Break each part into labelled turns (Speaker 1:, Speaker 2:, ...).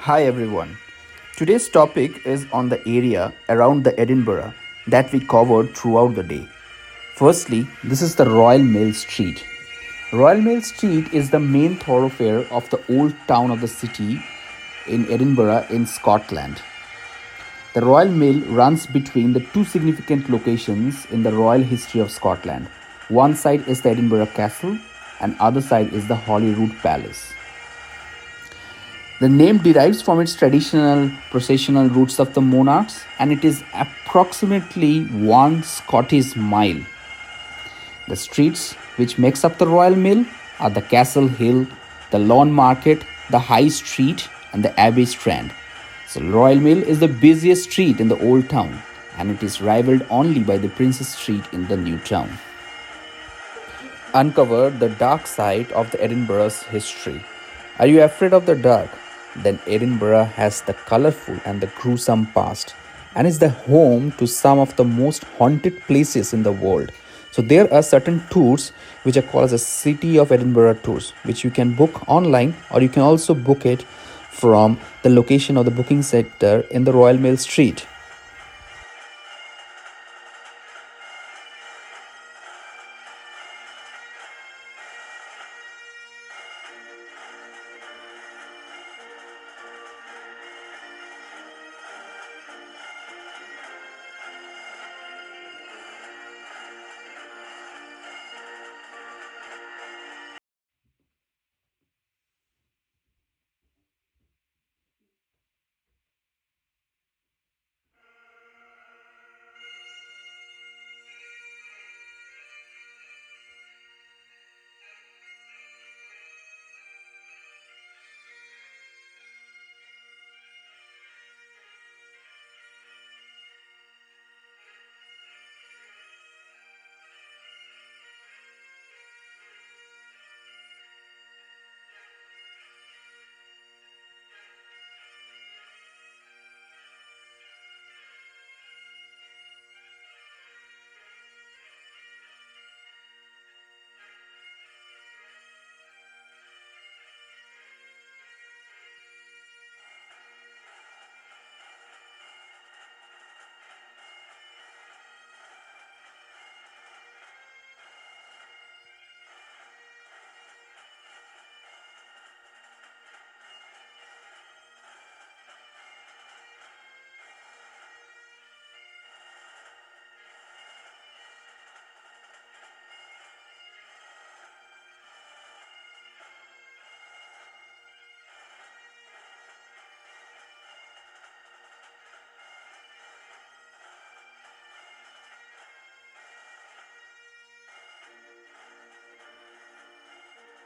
Speaker 1: Hi everyone. Today's topic is on the area around the Edinburgh that we covered throughout the day. Firstly, this is the Royal Mail Street. Royal Mail Street is the main thoroughfare of the old town of the city in Edinburgh in Scotland. The Royal Mail runs between the two significant locations in the royal history of Scotland. One side is the Edinburgh Castle and other side is the Holyrood Palace. The name derives from its traditional processional routes of the monarchs and it is approximately 1 Scottish mile. The streets which makes up the Royal Mill are the Castle Hill, the Lawn Market, the High Street and the Abbey Strand. So Royal Mill is the busiest street in the old town and it is rivaled only by the Princess Street in the new town. Uncover the dark side of the Edinburgh's history. Are you afraid of the dark? Then Edinburgh has the colorful and the gruesome past and is the home to some of the most haunted places in the world. So there are certain tours which are called as a City of Edinburgh tours, which you can book online or you can also book it from the location of the booking center in the Royal Mail Street.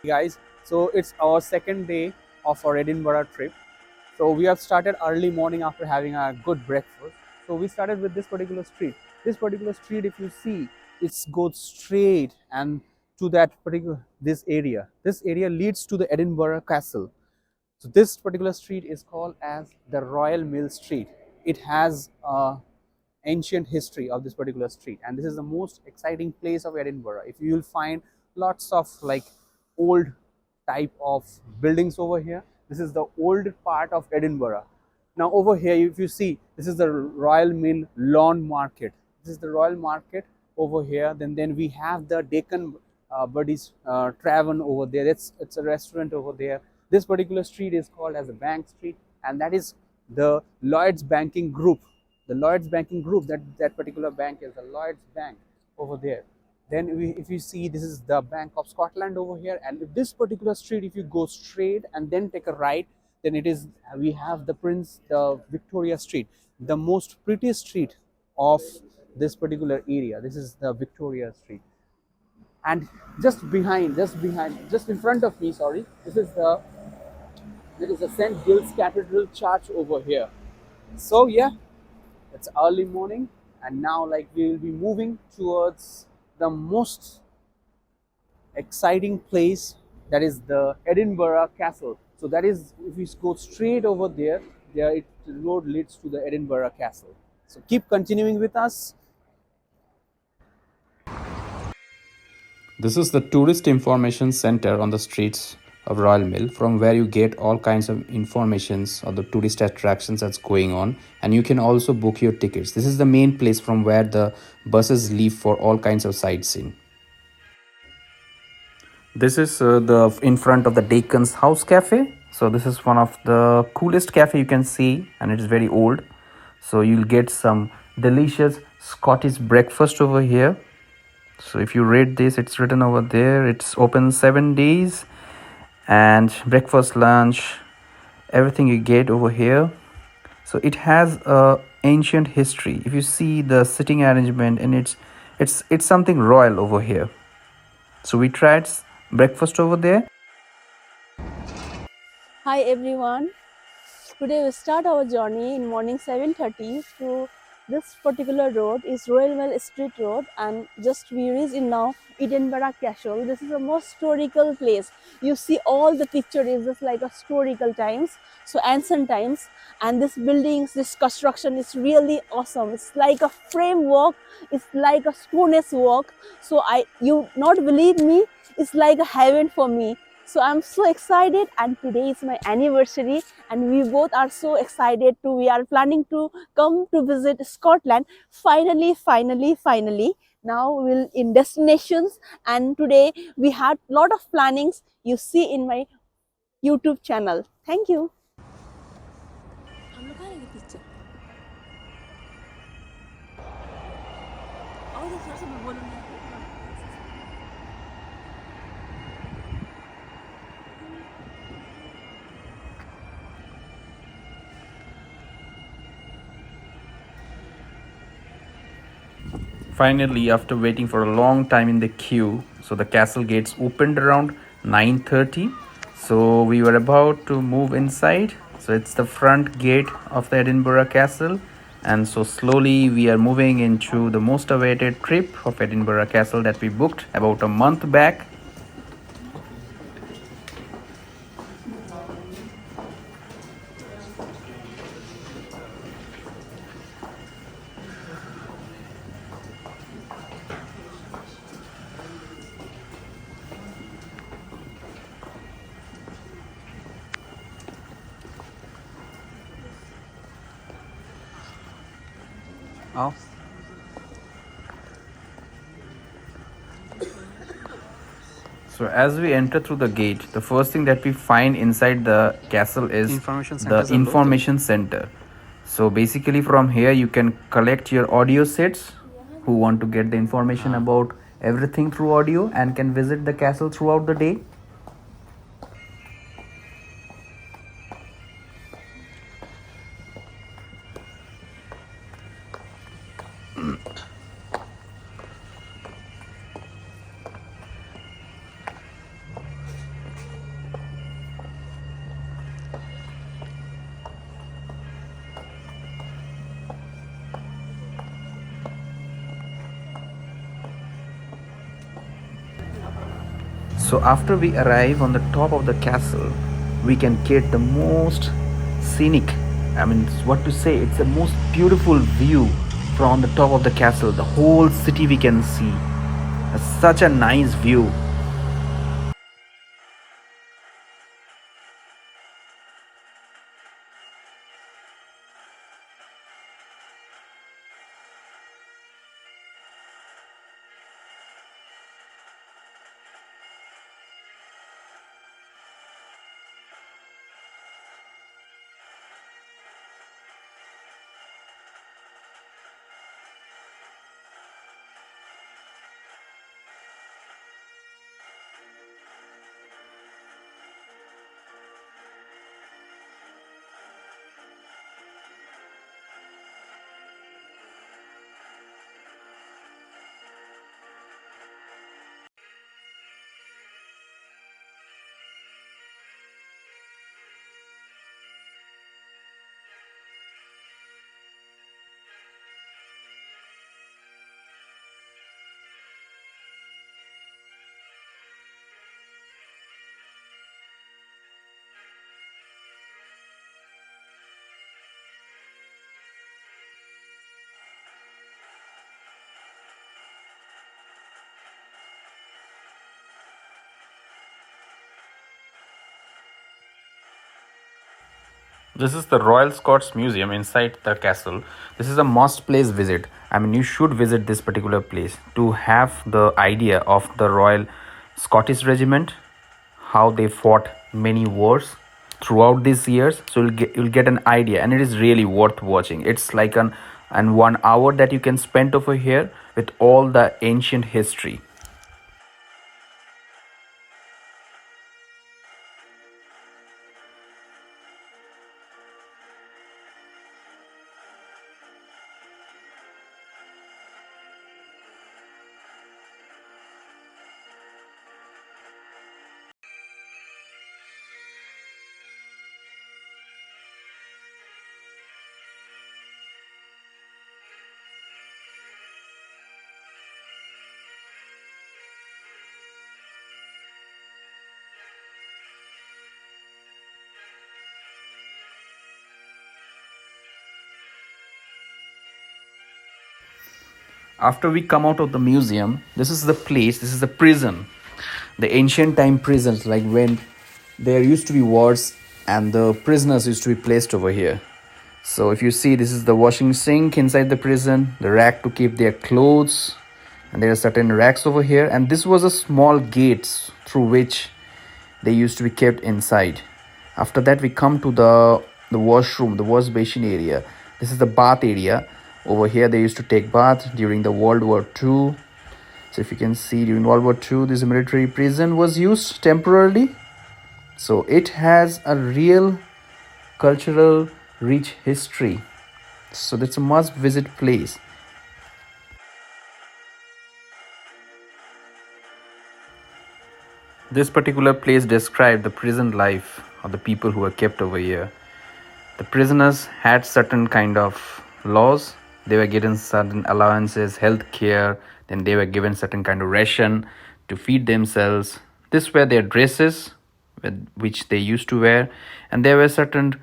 Speaker 2: Guys, so it's our second day of our Edinburgh trip. So we have started early morning after having a good breakfast. So we started with this particular street. This particular street, if you see, it goes straight and to that particular this area. This area leads to the Edinburgh Castle. So this particular street is called as the Royal Mill Street. It has ancient history of this particular street, and this is the most exciting place of Edinburgh. If you will find lots of like old type of buildings over here, this is the old part of Edinburgh. Now over here, if you see, this is the Royal Mill Lawn Market. This is the Royal Market over here. Then we have the Deccan Buddies Tavern over there. It's a restaurant over there. This particular street is called as the Bank Street, and that is the Lloyd's Banking Group. The Lloyd's Banking Group, that particular bank is the Lloyd's Bank over there. Then if you see, this is the Bank of Scotland over here, and if this particular street, if you go straight and then take a right, then it is we have the Victoria Street, the most prettiest street of this particular area. This is the Victoria Street, and just in front of me, sorry, there is the St. Giles Cathedral Church over here. So yeah, it's early morning, and now like we will be moving towards the most exciting place, that is the Edinburgh Castle. So that is, if we go straight over there, the road leads to the Edinburgh Castle. So keep continuing with us.
Speaker 1: This is the tourist information center on the streets of Royal Mill, from where you get all kinds of informations of the tourist attractions that's going on, and you can also book your tickets. This is the main place from where the buses leave for all kinds of sightseeing. This is the in front of the Dacon's House Cafe. So this is one of the coolest cafe you can see, and it is very old. So you'll get some delicious Scottish breakfast over here. So if you read this, it's written over there. It's open 7 days, and breakfast, lunch, everything you get over here. So it has a ancient history. If you see the sitting arrangement, and it's something royal over here. So we tried breakfast over there.
Speaker 3: Hi everyone. Today we start our journey in morning 7:30 to this particular road is Royal Mill Street Road, and just we reach in now Edinburgh Castle. This is a most historical place. You see all the picture is just like a historical times, so ancient times, and this buildings, this construction is really awesome. It's like a framework, it's like a stone work. So you not believe me, it's like a heaven for me. So I'm so excited, and today is my anniversary, and we both are so excited to we are planning to come to visit Scotland. Finally, now we'll in destinations, and today we had lot of plannings you see in my YouTube channel. Thank you. हम लोग कहाँ रहेंगे picture? और तो थोड़ा सा मैं बोलूँगी।
Speaker 1: Finally, after waiting for a long time in the queue, so the castle gates opened around 9:30. So we were about to move inside. So it's the front gate of the Edinburgh Castle, and so slowly we are moving into the most awaited trip of Edinburgh Castle that we booked about a month back.
Speaker 2: Oh.
Speaker 1: So as we enter through the gate, the first thing that we find inside the castle is
Speaker 2: Information
Speaker 1: the
Speaker 2: centers are
Speaker 1: information center. So basically from here you can collect your audio sets who want to get the information about everything through audio and can visit the castle throughout the day. So after we arrive on the top of the castle, we can get the most scenic, I mean, what to say, it's the most beautiful view from the top of the castle. The whole city we can see. It's such a nice view. This is the Royal Scots Museum inside the castle. This is a must place visit. I mean, you should visit this particular place to have the idea of the Royal Scottish Regiment, how they fought many wars throughout these years. So you'll get an idea, and it is really worth watching. It's like an and 1 hour that you can spend over here with all the ancient history. After we come out of the museum, this is the place, this is the prison, the ancient time prisons, like when there used to be wars and the prisoners used to be placed over here. So if you see, this is the washing sink inside the prison, the rack to keep their clothes, and there are certain racks over here, and this was a small gates through which they used to be kept inside. After that, we come to the washroom, the wash basin area. This is the bath area. Over here they used to take bath during the World War II. So if you can see, during World War II, this military prison was used temporarily. So it has a real cultural rich history. So that's a must visit place. This particular place described the prison life of the people who were kept over here. The prisoners had certain kind of laws. They were given certain allowances, health care, then they were given certain kind of ration to feed themselves. These were their dresses which they used to wear, and there were certain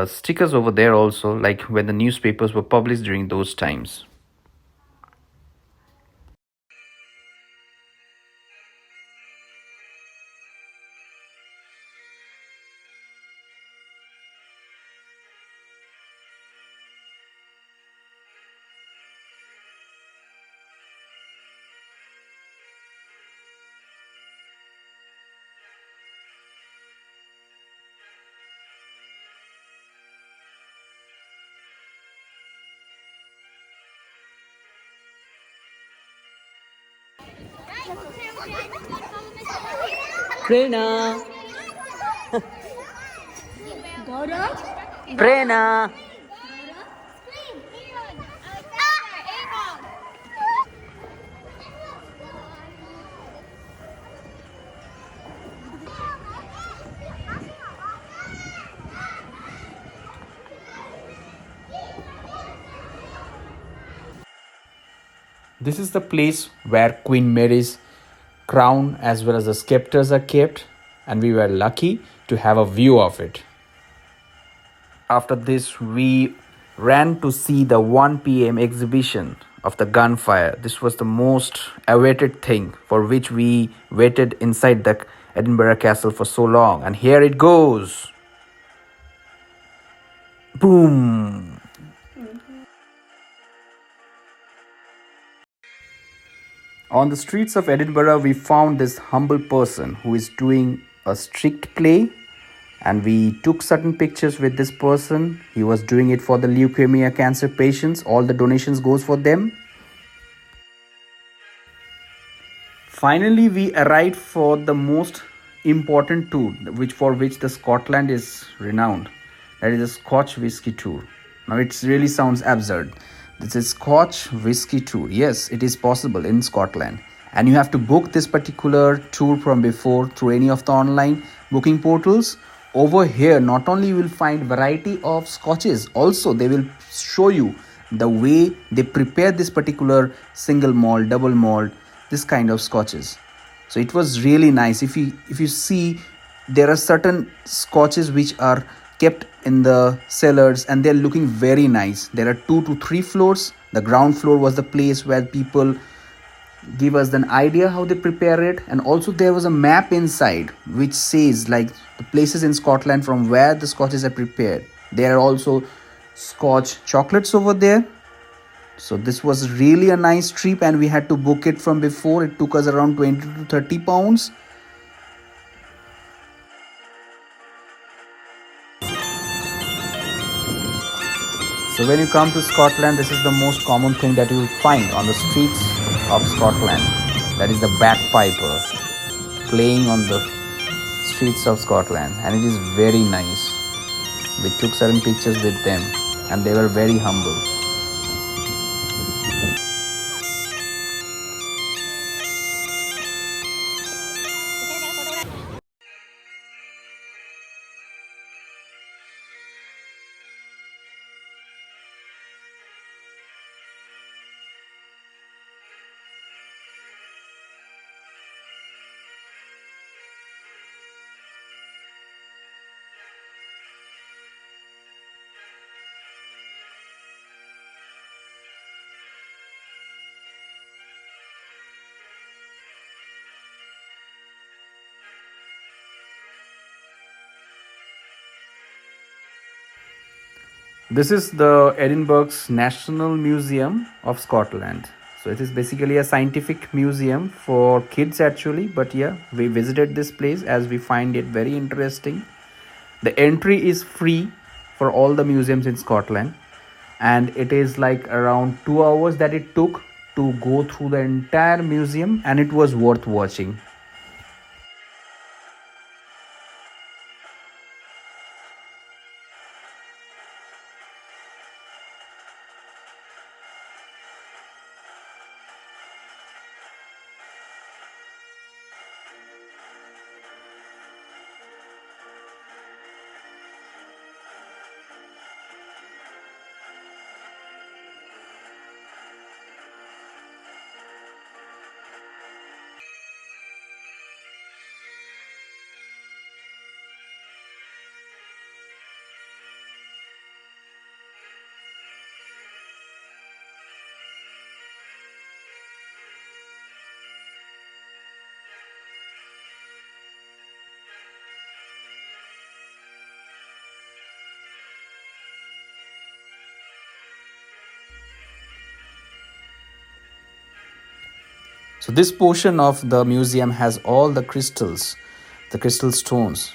Speaker 1: stickers over there also, like when the newspapers were published during those times.
Speaker 2: Prerna.
Speaker 3: Gaurav?
Speaker 2: Prerna.
Speaker 1: This is the place where Queen Mary's crown as well as the scepters are kept, and we were lucky to have a view of it. After this, we ran to see the 1 p.m. exhibition of the gunfire. This was the most awaited thing for which we waited inside the Edinburgh Castle for so long. And here it goes. Boom. On the streets of Edinburgh, we found this humble person who is doing a strict play, and we took certain pictures with this person. He was doing it for the leukemia cancer patients. All the donations goes for them. Finally, we arrived for the most important tour, which the Scotland is renowned. That is a Scotch Whisky tour. Now it really sounds absurd. This is Scotch Whisky tour. Yes, it is possible in Scotland, and you have to book this particular tour from before through any of the online booking portals. Over here, not only you will find variety of scotches, also they will show you the way they prepare this particular single malt, double malt, this kind of scotches. So it was really nice. If you see, there are certain scotches which are kept in the cellars and they're looking very nice. There are 2 to 3 floors. The ground floor was the place where people give us an idea how they prepare it. And also there was a map inside which says like the places in Scotland from where the scotches are prepared. There are also Scotch chocolates over there. So this was really a nice trip, and we had to book it from before. It took us around 20 to 30 pounds. So when you come to Scotland, this is the most common thing that you will find on the streets of Scotland. That is the bagpiper playing on the streets of Scotland, and it is very nice. We took certain pictures with them, and they were very humble. This is the Edinburgh's National Museum of Scotland. So it is basically a scientific museum for kids actually, but yeah, we visited this place as we find it very interesting. The entry is free for all the museums in Scotland, and it is like around 2 hours that it took to go through the entire museum, and it was worth watching. So this portion of the museum has all the crystals, the crystal stones.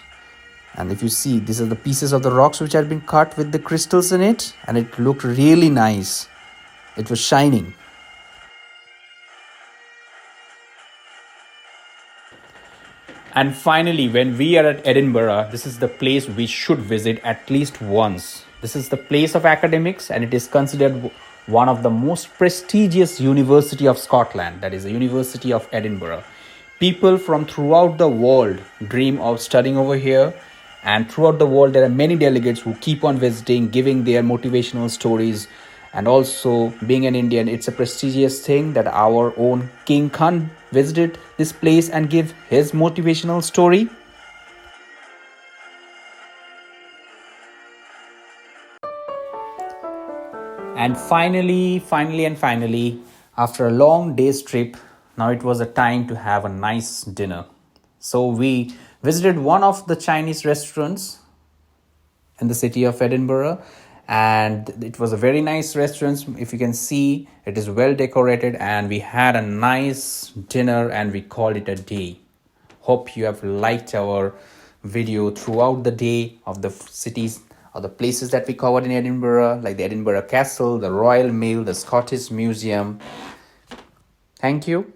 Speaker 1: And if you see, these are the pieces of the rocks which had been cut with the crystals in it, and it looked really nice. It was shining. And finally, when we are at Edinburgh, this is the place we should visit at least once. This is the place of academics, and it is considered one of the most prestigious university of Scotland, that is the University of Edinburgh. People from throughout the world dream of studying over here, and throughout the world there are many delegates who keep on visiting, giving their motivational stories. And also, being an Indian, it's a prestigious thing that our own King Khan visited this place and give his motivational story. And finally, after a long day's trip, now it was a time to have a nice dinner. So we visited one of the Chinese restaurants in the city of Edinburgh, and it was a very nice restaurant. If you can see, it is well decorated, and we had a nice dinner and we called it a day. Hope you have liked our video throughout the day of the cities or the places that we covered in Edinburgh, like the Edinburgh Castle, the Royal Mail, the Scottish Museum. Thank you.